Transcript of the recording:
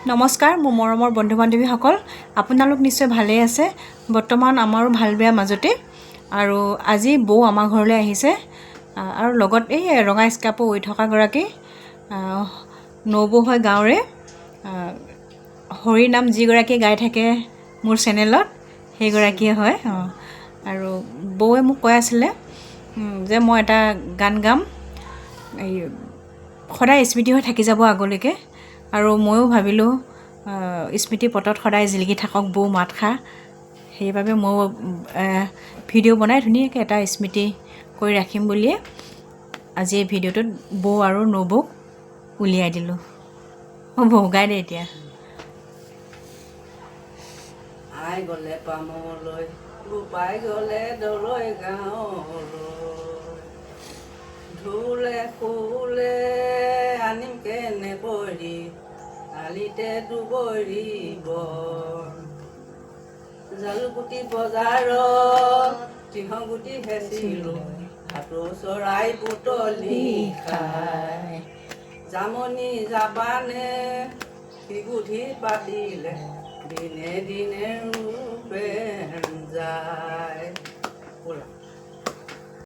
নমস্কাৰ মোৰ মৰমৰ বন্ধু বান্ধৱীসকল আপোনালোক নিশ্চয় ভালেই আছে বৰ্তমান আমাৰো ভাল বেয়া মাজতে আৰু আজি বৌ আমাৰ ঘৰলৈ আহিছে আৰু লগত এই ৰঙা স্কাৰ্পো উই থকা গৰাকী নবৌ হয় গাঁৱৰে হৰি নাম যিগৰাকী গাই থাকে মোৰ চেনেলত সেইগৰাকীয়ে হয় আৰু বৌৱে মোক কৈ আছিলে যে মই এটা গান গাম এই সদায় স্মৃতি হৈ থাকি যাব আগলৈকে আৰু ময়ো ভাবিলোঁ স্মৃতি পটত সদায় জিলিকি থাকক বৌ মাতষাৰ সেইবাবে মই ভিডিঅ' বনাই ধুনীয়াকৈ এটা স্মৃতি কৰি ৰাখিম বুলিয়ে আজি এই ভিডিঅ'টোত বৌ আৰু নবৌক উলিয়াই দিলোঁ বৌ গাই দে এতিয়া আই গ'লে পামলৈ বোপাই গ'লে দলৈ গাঁৱলৈ ঢোলে খোলে আনিম কেনে কৰি আলিতে দুবৰিব জালুকুটি বজাৰত তিহগুটি হেঁচিলোঁ ভাটৌ চৰাই বুটলি খাই জামনি যাবানে সিগুধি পাতিলে দিনে দিনে ৰূপে যায়